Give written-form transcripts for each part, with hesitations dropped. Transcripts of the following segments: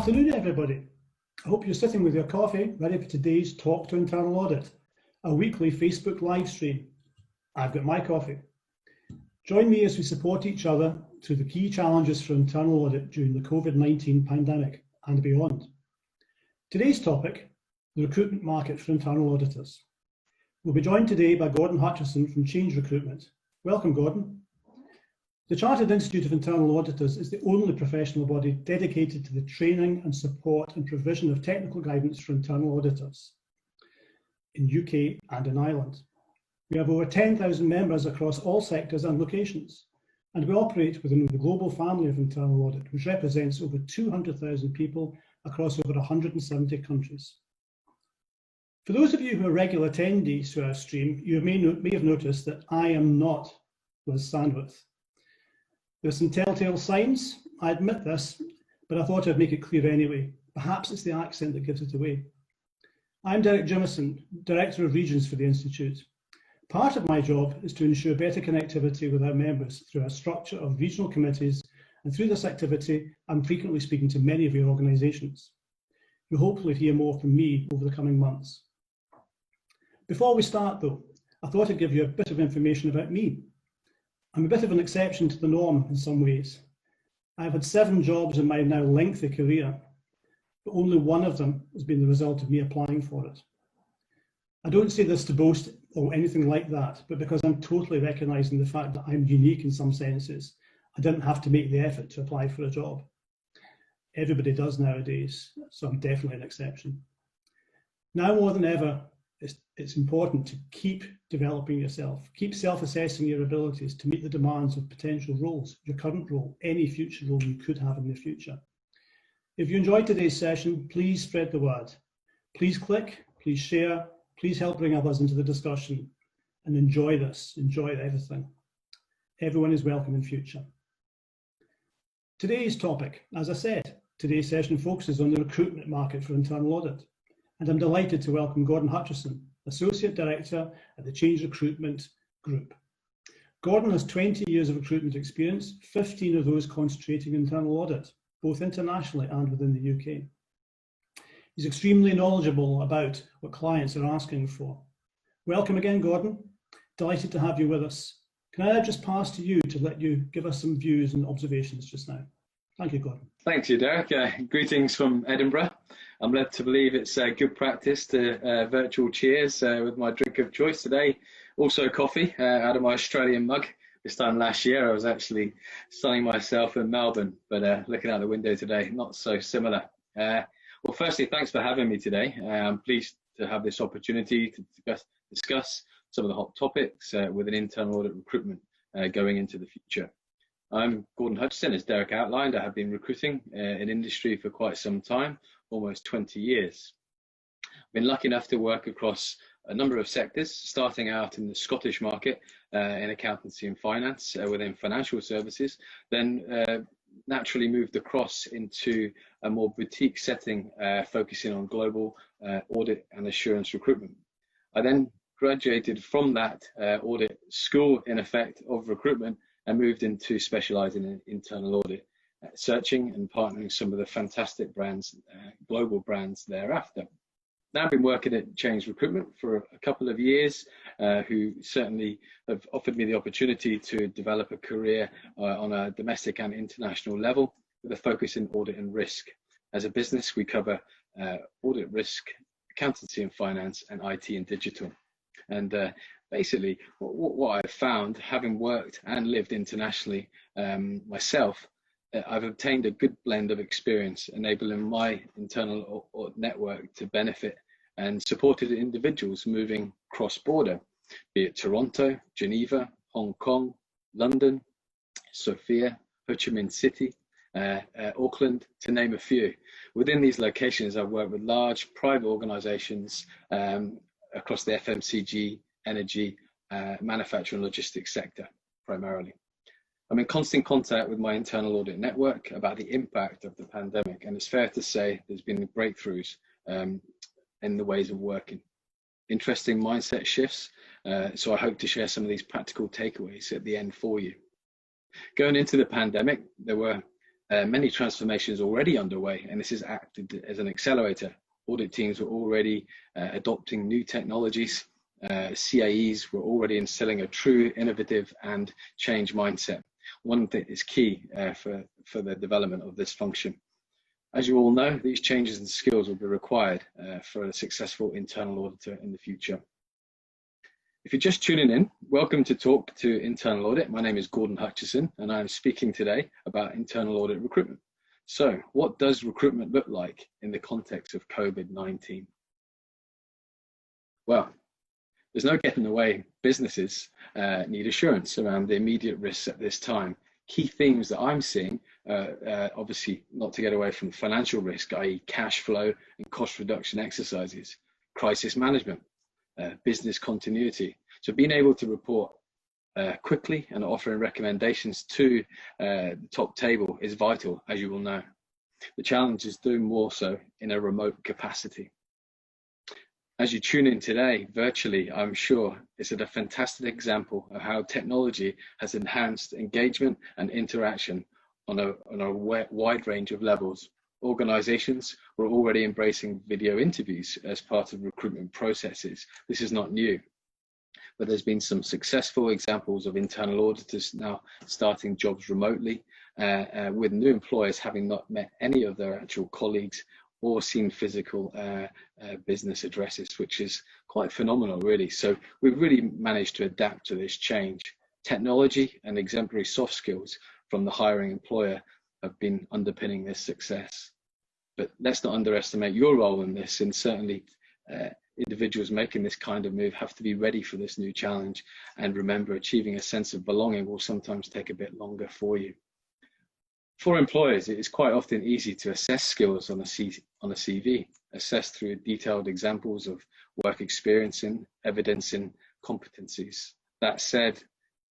afternoon, everybody. I hope you're sitting with your coffee, ready for today's Talk to Internal Audit, a weekly Facebook live stream. I've got my coffee. Join me as we support each other through the key challenges for internal audit during the COVID-19 pandemic and beyond. Today's topic, the recruitment market for internal auditors. We'll be joined today by Gordon Hutchison from Change Recruitment. Welcome, Gordon. The Chartered Institute of Internal Auditors is the only professional body dedicated to the training and support and provision of technical guidance for internal auditors in UK and in Ireland. We have over 10,000 members across all sectors and locations, and we operate within the global family of internal audit, which represents over 200,000 people across over 170 countries. For those of you who are regular attendees to our stream, you may have noticed that I am not Liz Sandwith. There's some telltale signs, I admit this, but I thought I'd make it clear anyway. Perhaps it's the accent that gives it away. I'm Derek Jamieson, Director of Regions for the Institute. Part of my job is to ensure better connectivity with our members through our structure of regional committees, and through this activity, I'm frequently speaking to many of your organisations. You'll hopefully hear more from me over the coming months. Before we start though, I thought I'd give you a bit of information about me. I'm a bit of an exception to the norm in some ways. I've had 7 jobs in my now lengthy career, but only one of them has been the result of me applying for it. I don't say this to boast or anything like that, but because I'm totally recognising the fact that I'm unique in some senses. I didn't have to make the effort to apply for a job. Everybody does nowadays, so I'm definitely an exception. Now more than ever, it's important to keep developing yourself, keep self-assessing your abilities to meet the demands of potential roles, your current role, any future role you could have in the future. If you enjoyed today's session, please spread the word. Please click, please share, please help bring others into the discussion, and enjoy this, enjoy everything. Everyone is welcome in future. Today's topic, as I said, today's session focuses on the recruitment market for internal audit. And I'm delighted to welcome Gordon Hutchison, Associate Director at the Change Recruitment Group. Gordon has 20 years of recruitment experience, 15 of those concentrating in internal audit, both internationally and within the UK. He's extremely knowledgeable about what clients are asking for. Welcome again, Gordon. Delighted to have you with us. Can I just pass to you to let you give us some views and observations just now? Thank you, Gordon. Thanks you, Derek. Greetings from Edinburgh. I'm led to believe it's good practice to virtual cheers with my drink of choice today. Also coffee out of my Australian mug. This time last year I was actually sunning myself in Melbourne, but looking out the window today, not so similar. Well, firstly, thanks for having me today. I'm pleased to have this opportunity to discuss some of the hot topics within internal audit recruitment going into the future. I'm Gordon Hutchison, as Derek outlined. I have been recruiting in industry for quite some time, almost 20 years. I've been lucky enough to work across a number of sectors, starting out in the Scottish market in accountancy and finance within financial services, then naturally moved across into a more boutique setting, focusing on global audit and assurance recruitment. I then graduated from that audit school, in effect, of recruitment, and moved into specialising in internal audit, searching and partnering some of the fantastic brands, global brands thereafter. Now I've been working at Change Recruitment for a couple of years, who certainly have offered me the opportunity to develop a career on a domestic and international level with a focus in audit and risk. As a business, we cover audit, risk, accountancy and finance, and IT and digital. And basically, what I've found, having worked and lived internationally myself, I've obtained a good blend of experience, enabling my internal audit network to benefit and supported individuals moving cross-border, be it Toronto, Geneva, Hong Kong, London, Sofia, Ho Chi Minh City, Auckland, to name a few. Within these locations, I've worked with large private organisations across the FMCG, energy, manufacturing and logistics sector primarily. I'm in constant contact with my internal audit network about the impact of the pandemic, and it's fair to say there's been breakthroughs in the ways of working. Interesting mindset shifts, so I hope to share some of these practical takeaways at the end for you. Going into the pandemic, there were many transformations already underway, and this has acted as an accelerator. Audit teams were already adopting new technologies. CAEs were already instilling a true innovative and change mindset. One that is key for the development of this function. As you all know, these changes and skills will be required for a successful internal auditor in the future. If you're just tuning in, welcome to Talk to Internal Audit. My name is Gordon Hutchison, and I'm speaking today about internal audit recruitment. So, what does recruitment look like in the context of COVID-19? Well, there's no getting away. Businesses need assurance around the immediate risks at this time. Key themes that I'm seeing, obviously not to get away from financial risk, i.e. cash flow and cost reduction exercises, crisis management, business continuity. So being able to report quickly and offering recommendations to the top table is vital, as you will know. The challenge is doing more so in a remote capacity. As you tune in today, virtually, I'm sure it's a fantastic example of how technology has enhanced engagement and interaction on a wide range of levels. Organizations were already embracing video interviews as part of recruitment processes. This is not new, but there's been some successful examples of internal auditors now starting jobs remotely, with new employers having not met any of their actual colleagues or seen physical business addresses, which is quite phenomenal, really. So we've really managed to adapt to this change. Technology and exemplary soft skills from the hiring employer have been underpinning this success. But let's not underestimate your role in this, and certainly individuals making this kind of move have to be ready for this new challenge. And remember, achieving a sense of belonging will sometimes take a bit longer for you. For employers, it is quite often easy to assess skills on a CV, assessed through detailed examples of work experience and evidencing competencies. That said,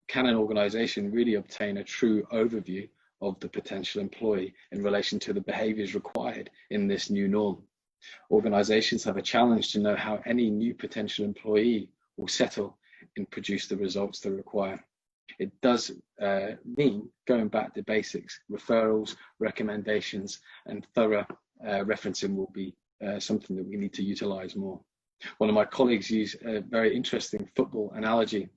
can an organization really obtain a true overview of the potential employee in relation to the behaviors required in this new norm? Organizations have a challenge to know how any new potential employee will settle and produce the results they require. It does mean going back to basics. Referrals, recommendations, and thorough referencing will be something that we need to utilize more. One of my colleagues used a very interesting football analogy,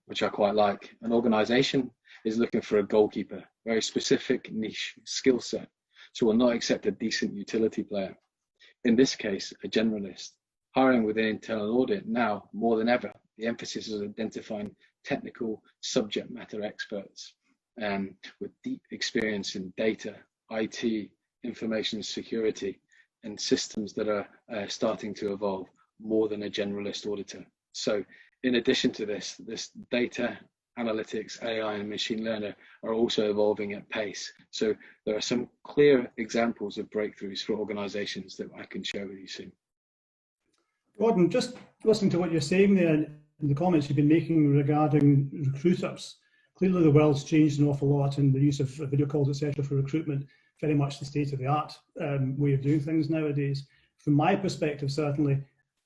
which I quite like. An organization is looking for a goalkeeper, very specific niche skill set, so will not accept a decent utility player. In this case, a generalist. Hiring within internal audit now, more than ever, the emphasis is identifying technical subject matter experts with deep experience in data, IT, information security, and systems that are starting to evolve more than a generalist auditor. So in addition to this data, analytics, AI, and machine learning are also evolving at pace. So there are some clear examples of breakthroughs for organizations that I can share with you soon. Gordon, just listening to what you're saying there in the comments you've been making regarding recruiters, clearly the world's changed an awful lot, and the use of video calls, etc., for recruitment, very much the state of the art way of doing things nowadays. From my perspective, certainly,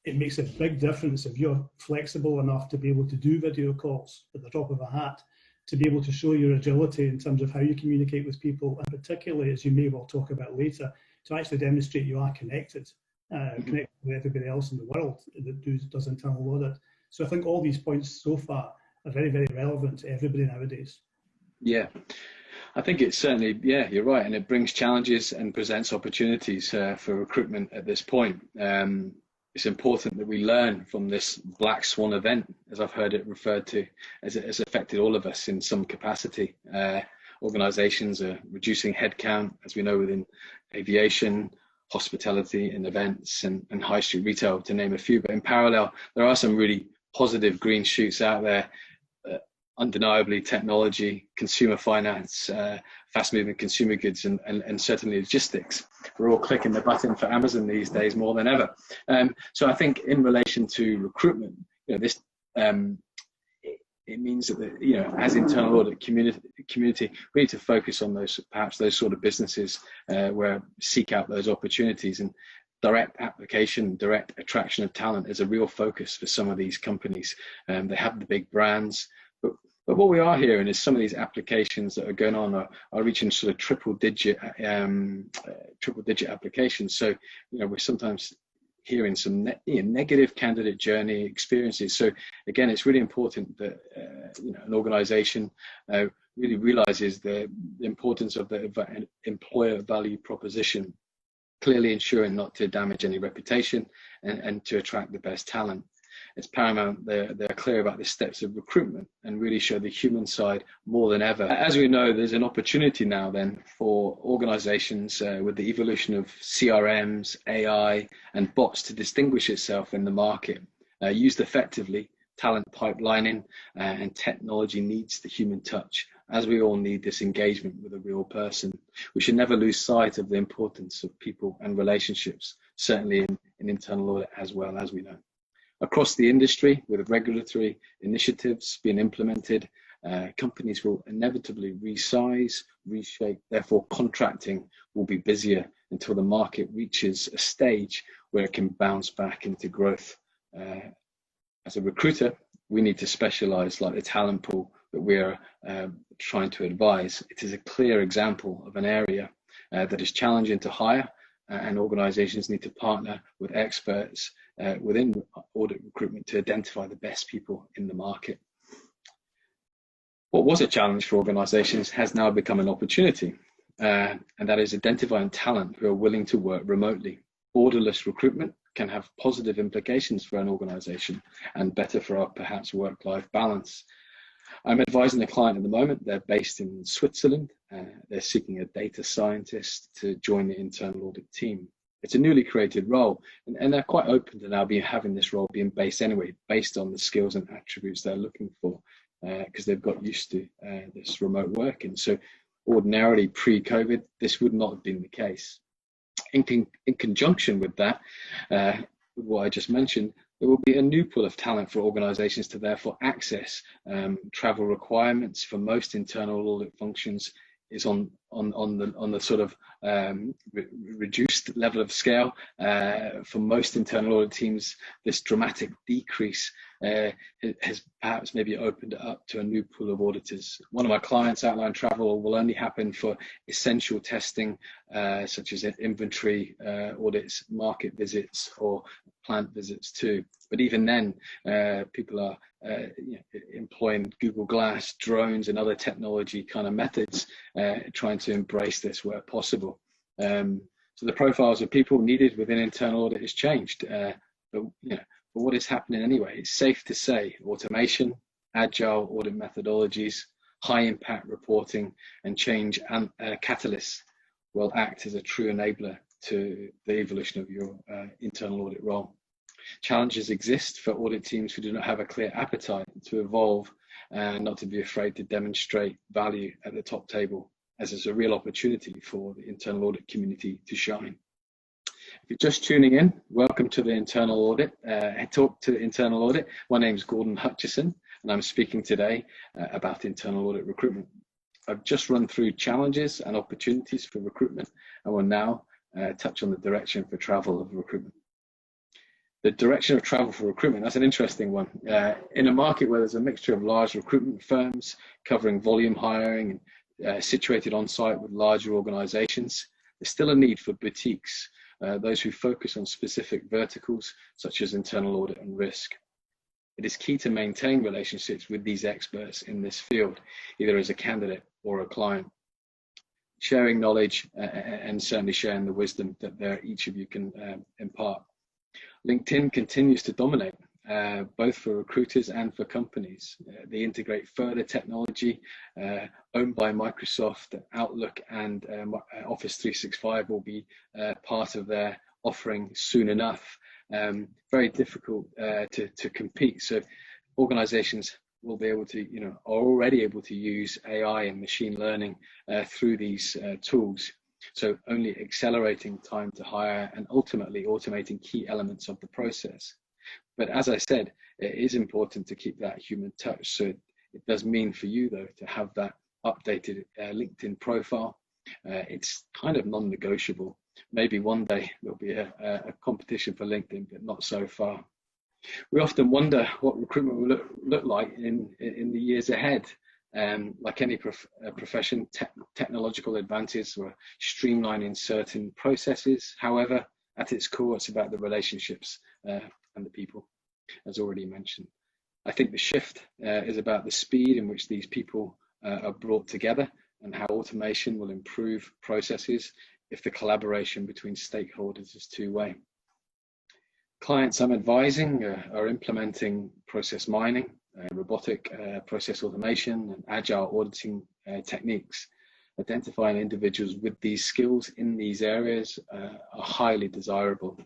it makes a big difference if you're flexible enough to be able to do video calls at the drop of a hat, to be able to show your agility in terms of how you communicate with people, and particularly, as you may well talk about later, to actually demonstrate you are connected, connected with everybody else in the world that does internal audit. So I think all these points so far are very, very relevant to everybody nowadays. Yeah, I think it's certainly, yeah, you're right. And it brings challenges and presents opportunities for recruitment at this point. It's important that we learn from this black swan event, as I've heard it referred to, as it has affected all of us in some capacity. Organizations are reducing headcount, as we know, within aviation, hospitality and events, and high street retail, to name a few. But in parallel, there are some really positive green shoots out there. Undeniably, technology, consumer finance, fast-moving consumer goods, and certainly logistics. We're all clicking the button for Amazon these days more than ever. So I think in relation to recruitment, this it means that as internal audit community, we need to focus on those sort of businesses where seek out those opportunities, and direct application, direct attraction of talent is a real focus for some of these companies. They have the big brands, but But what we are hearing is some of these applications that are going on are reaching sort of triple digit applications. So, we're sometimes hearing some negative candidate journey experiences. So again, it's really important that an organization really realizes the importance of the employer value proposition, clearly ensuring not to damage any reputation and to attract the best talent. It's paramount they're clear about the steps of recruitment and really show the human side more than ever. As we know, there's an opportunity now then for organizations with the evolution of CRMs, AI and bots to distinguish itself in the market. Used effectively, talent pipelining and technology needs the human touch, as we all need this engagement with a real person. We should never lose sight of the importance of people and relationships, certainly in internal audit as well, as we know. Across the industry, with regulatory initiatives being implemented, companies will inevitably resize, reshape, therefore contracting will be busier until the market reaches a stage where it can bounce back into growth. As a recruiter, we need to specialize like the talent pool that we're trying to advise. It is a clear example of an area that is challenging to hire, and organizations need to partner with experts within audit recruitment to identify the best people in the market. What was a challenge for organizations has now become an opportunity, and that is identifying talent who are willing to work remotely. Borderless recruitment can have positive implications for an organization and better for our perhaps work-life balance. I'm advising a client at the moment. They're based in Switzerland. They're seeking a data scientist to join the internal audit team. It's a newly created role, and they're quite open to now having this role being based anyway, based on the skills and attributes they're looking for, because they've got used to this remote working. So ordinarily pre-COVID, this would not have been the case. In conjunction with that, with what I just mentioned, there will be a new pool of talent for organizations to therefore access. Travel requirements for most internal audit functions is on the sort of reduced level of scale. For most internal audit teams, this dramatic decrease has perhaps maybe opened it up to a new pool of auditors. One of my clients outlined travel will only happen for essential testing, such as inventory audits, market visits, or plant visits too. But even then, people are employing Google Glass, drones, and other technology kind of methods, trying to embrace this where possible. So the profiles of people needed within internal audit has changed. But what is happening anyway? It's safe to say automation, agile audit methodologies, high impact reporting, and change and catalysts will act as a true enabler to the evolution of your internal audit role. Challenges exist for audit teams who do not have a clear appetite to evolve and not to be afraid to demonstrate value at the top table, as it's a real opportunity for the internal audit community to shine. If you're just tuning in, welcome to the Internal Audit, Talk to Internal Audit. My name is Gordon Hutchison, and I'm speaking today about internal audit recruitment. I've just run through challenges and opportunities for recruitment, and will now touch on the direction for travel of recruitment. The direction of travel for recruitment, that's an interesting one. In a market where there's a mixture of large recruitment firms covering volume hiring and situated on site with larger organizations, there's still a need for boutiques, those who focus on specific verticals such as internal audit and risk. It is key to maintain relationships with these experts in this field, either as a candidate or a client. Sharing knowledge and certainly sharing the wisdom that each of you can impart. LinkedIn continues to dominate, both for recruiters and for companies. They integrate further technology owned by Microsoft. Outlook and Office 365 will be part of their offering soon enough. Very difficult to compete. So organizations will be able to, are already able to use AI and machine learning through these tools. So only accelerating time to hire and ultimately automating key elements of the process. But as I said, it is important to keep that human touch. So it does mean for you though to have that updated LinkedIn profile. It's kind of non-negotiable. Maybe one day there'll be a competition for LinkedIn, but not so far. We often wonder what recruitment will look like in the years ahead. Like any profession, technological advances or streamlining certain processes. However, at its core, it's about the relationships and the people, as already mentioned. I think the shift is about the speed in which these people are brought together and how automation will improve processes if the collaboration between stakeholders is two-way. Clients I'm advising are implementing process mining, robotic process automation, and agile auditing techniques. Identifying individuals with these skills in these areas are highly desirable.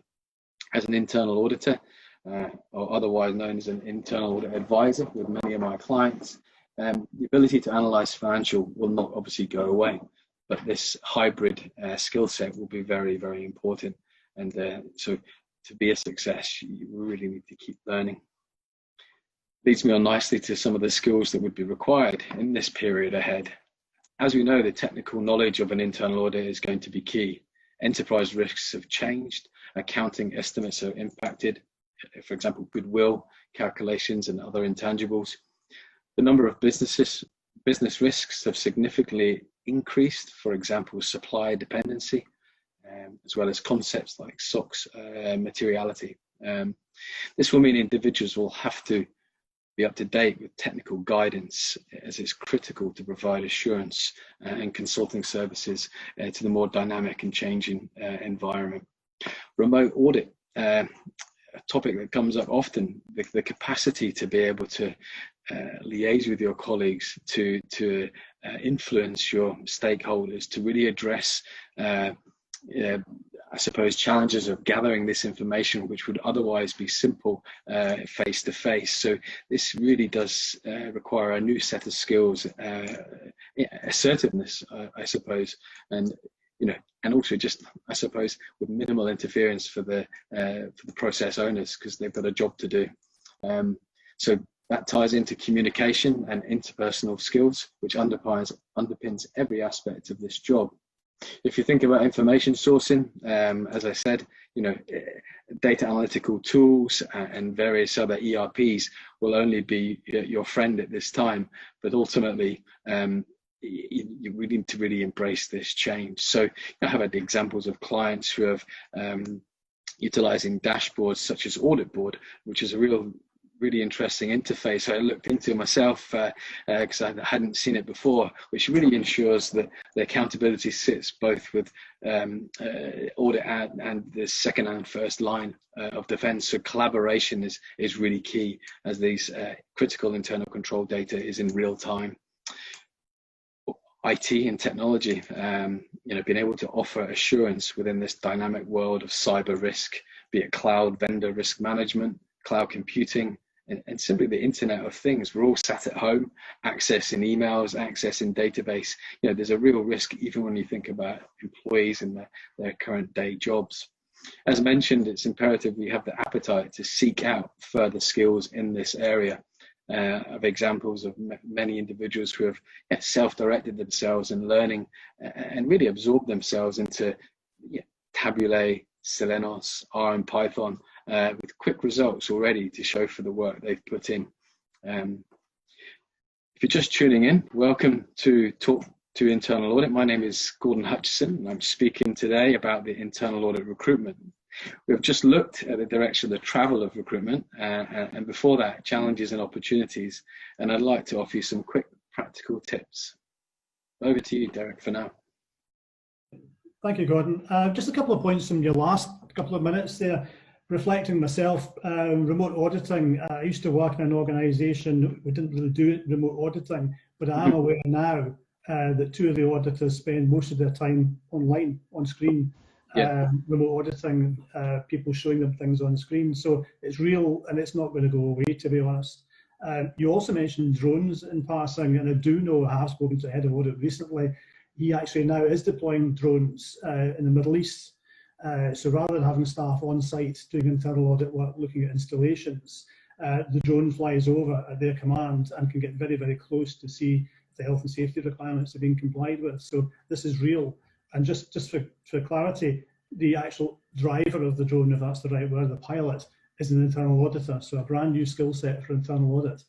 As an internal auditor, or otherwise known as an internal audit advisor with many of my clients, the ability to analyze financial will not obviously go away, but this hybrid skill set will be very, very important. And so to be a success, you really need to keep learning. Leads me on nicely to some of the skills that would be required in this period ahead. As we know, the technical knowledge of an internal audit is going to be key. Enterprise risks have changed, accounting estimates are impacted, for example, goodwill calculations and other intangibles. The number of business risks have significantly increased, for example, supply dependency, as well as concepts like SOX materiality. This will mean individuals will have to be up to date with technical guidance, as it's critical to provide assurance and consulting services to the more dynamic and changing environment. Remote audit, a topic that comes up often, the capacity to be able to liaise with your colleagues, to influence your stakeholders, to really address I suppose challenges of gathering this information, which would otherwise be simple face to face. So this really does require a new set of skills, assertiveness, I suppose, and and also just, I suppose, with minimal interference for the process owners, because they've got a job to do. So that ties into communication and interpersonal skills, which underpins every aspect of this job. If you think about information sourcing, as I said, data analytical tools and various other ERPs will only be your friend at this time, but ultimately we need to really embrace this change. So I have had examples of clients who have utilizing dashboards such as Audit Board, which is a really interesting interface I looked into myself because I hadn't seen it before, which really ensures that the accountability sits both with audit and the second and first line of defense. So collaboration is really key, as these critical internal control data is in real time. IT and technology, being able to offer assurance within this dynamic world of cyber risk, be it cloud vendor risk management, cloud computing, and simply the Internet of Things. We're all sat at home, accessing emails, accessing database. There's a real risk even when you think about employees and their current day jobs. As mentioned, it's imperative we have the appetite to seek out further skills in this area. Of examples of many individuals who have self-directed themselves in learning and really absorbed themselves into Tabulae, Selenos, R and Python, with quick results already to show for the work they've put in. If you're just tuning in, welcome to Talk to Internal Audit. My name is Gordon Hutchison, and I'm speaking today about the internal audit recruitment. We've just looked at the direction of the travel of recruitment, and before that, challenges and opportunities. And I'd like to offer you some quick practical tips. Over to you, Derek, for now. Thank you, Gordon. Just a couple of points from your last couple of minutes there. Reflecting myself, remote auditing, I used to work in an organisation, we didn't really do remote auditing, but I am aware now that two of the auditors spend most of their time online, on screen, remote auditing, people showing them things on screen. So it's real and it's not going to go away, to be honest. You also mentioned drones in passing, and I do know, I have spoken to a head of audit recently, he actually now is deploying drones in the Middle East. So rather than having staff on site doing internal audit work, looking at installations, the drone flies over at their command and can get very, very close to see if the health and safety requirements are being complied with. So this is real. And just for clarity, the actual driver of the drone, if that's the right word, the pilot, is an internal auditor. So a brand new skill set for internal audit.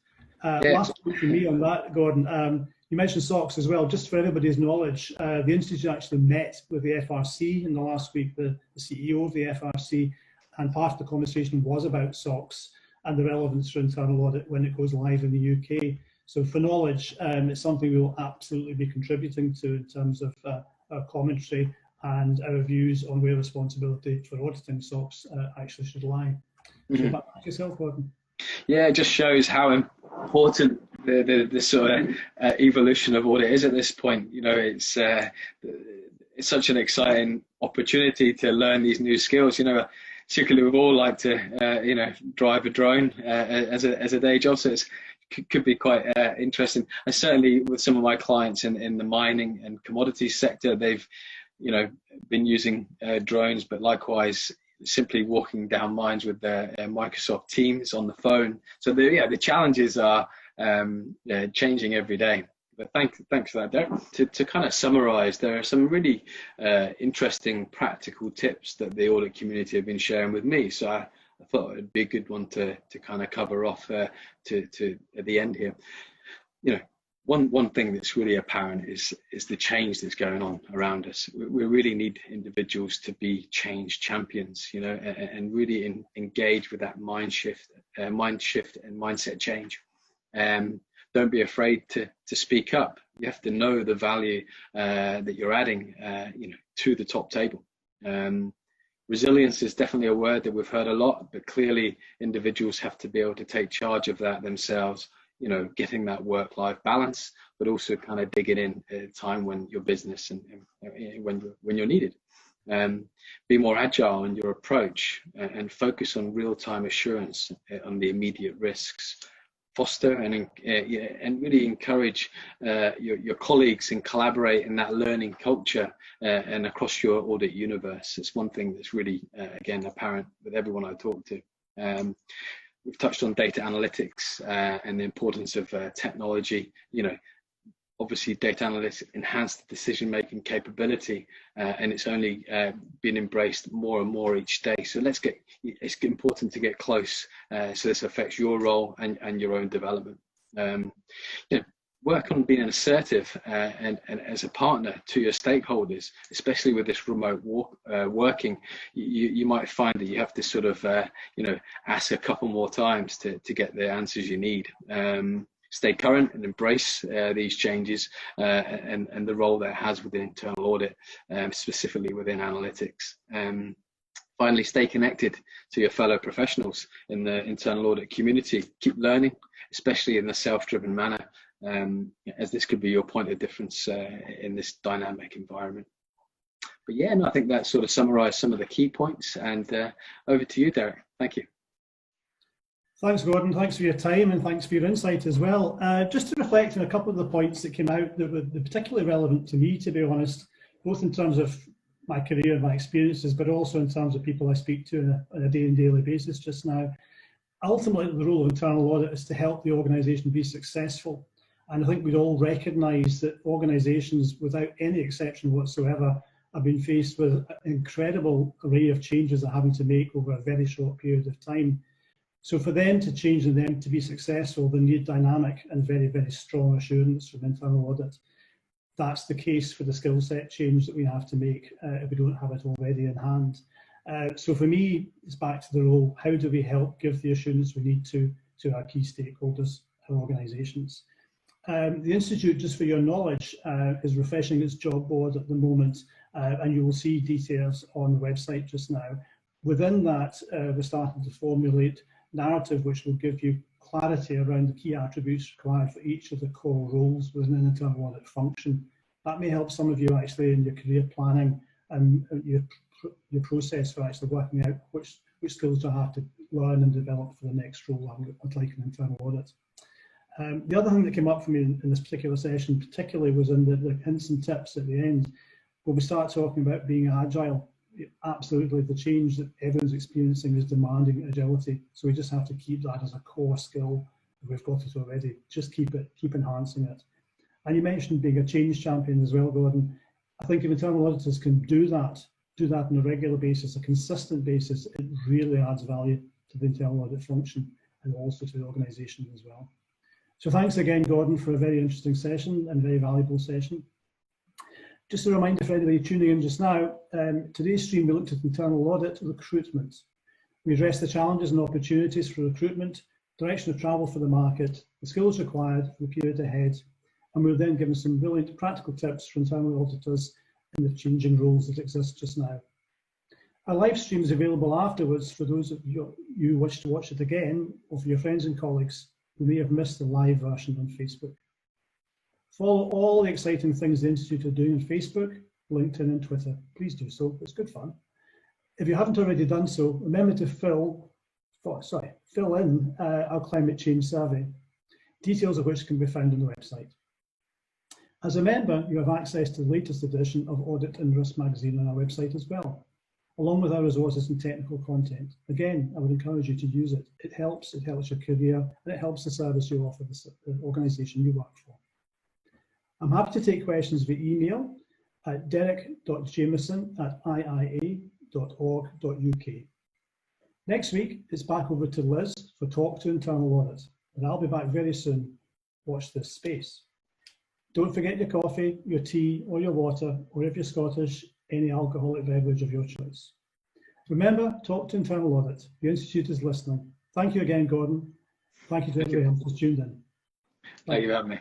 Yeah. Last point for me on that, Gordon. You mentioned SOX as well. Just for everybody's knowledge, the Institute actually met with the FRC in the last week, the CEO of the FRC, and part of the conversation was about SOX and the relevance for internal audit when it goes live in the UK. So for knowledge, it's something we will absolutely be contributing to in terms of our commentary and our views on where responsibility for auditing SOX actually should lie. So back to yourself, Gordon. Yeah, it just shows how important the sort of evolution of audit is at this point. You know, it's such an exciting opportunity to learn these new skills. You know, particularly we've all like to you know, drive a drone as a day job, so it could be quite interesting. And certainly with some of my clients in the mining and commodities sector, they've, you know, been using drones, but likewise simply walking down mines with their Microsoft Teams on the phone. So the challenges are changing every day. But thanks for that, Derek. To kind of summarize, there are some really interesting practical tips that the audit community have been sharing with me. So I thought it'd be a good one to kind of cover off to at the end here. You know, one thing that's really apparent is the change that's going on around us. We really need individuals to be change champions, you know, and really engage with that mind shift and mindset change. Don't be afraid to speak up. You have to know the value that you're adding, you know, to the top table. Resilience is definitely a word that we've heard a lot, but clearly individuals have to be able to take charge of that themselves. You know, getting that work-life balance, but also kind of digging in at a time when your business and when you're needed. Be more agile in your approach and focus on real-time assurance on the immediate risks. Foster and really encourage your colleagues and collaborate in that learning culture and across your audit universe. It's one thing that's really, again, apparent with everyone I talk to. We've touched on data analytics and the importance of technology. You know, obviously data analytics enhance the decision-making capability, and it's only been embraced more and more each day. So it's important to get close, so this affects your role and your own development. You know, work on being assertive and as a partner to your stakeholders, especially with this remote working. You might find that you have to sort of, you know, ask a couple more times to get the answers you need. Stay current and embrace these changes and the role that it has within internal audit, specifically within analytics. Finally, stay connected to your fellow professionals in the internal audit community. Keep learning, especially in a self-driven manner, as this could be your point of difference in this dynamic environment. But yeah, no, I think that sort of summarised some of the key points. And over to you, Derek. Thank you. Thanks, Gordon. Thanks for your time and thanks for your insight as well. Just to reflect on a couple of the points that came out that were particularly relevant to me, to be honest, both in terms of my career and my experiences, but also in terms of people I speak to on a day and daily basis just now. Ultimately, the role of internal audit is to help the organisation be successful. And I think we'd all recognise that organisations, without any exception whatsoever, have been faced with an incredible array of changes they're having to make over a very short period of time. So for them to change and them to be successful, they need dynamic and very, very strong assurance from internal audit. That's the case for the skill set change that we have to make if we don't have it already in hand. So for me, it's back to the role, how do we help give the assurance we need to our key stakeholders, our organisations? The Institute, just for your knowledge, is refreshing its job board at the moment, and you will see details on the website just now. Within that, we're starting to formulate narrative which will give you clarity around the key attributes required for each of the core roles within an internal audit function. That may help some of you actually in your career planning and your process for actually working out which skills do I have to learn and develop for the next role I'd like in internal audit. The other thing that came up for me in this particular session particularly was in the hints and tips at the end. When we start talking about being agile, absolutely the change that everyone's experiencing is demanding agility. So we just have to keep that as a core skill. We've got it already. Just keep enhancing it. And you mentioned being a change champion as well, Gordon. I think if internal auditors can do that on a regular basis, a consistent basis, it really adds value to the internal audit function and also to the organisation as well. So thanks again, Gordon, for a very interesting session and very valuable session. Just a reminder for anybody tuning in just now, today's stream we looked at internal audit recruitment. We addressed the challenges and opportunities for recruitment, direction of travel for the market, the skills required for the period ahead, and we were then given some brilliant practical tips for internal auditors in the changing roles that exist just now. Our live stream is available afterwards for those of you who wish to watch it again, or for your friends and colleagues who may have missed the live version on Facebook. Follow all the exciting things the Institute are doing on Facebook, LinkedIn and Twitter. Please do so, it's good fun. If you haven't already done so, remember to fill in our climate change survey, details of which can be found on the website. As a member, you have access to the latest edition of Audit and Risk magazine on our website as well, along with our resources and technical content. Again, I would encourage you to use it. It helps your career, and it helps the service you offer the organisation you work for. I'm happy to take questions via email at derek.jamieson@iia.org.uk. Next week, it's back over to Liz for Talk to Internal Audit, and I'll be back very soon. Watch this space. Don't forget your coffee, your tea, or your water, or if you're Scottish, any alcoholic beverage of your choice. Remember, Talk to Internal Audit. The Institute is listening. Thank you again, Gordon. Thank you to everyone who's tuned in. Thank you for having me.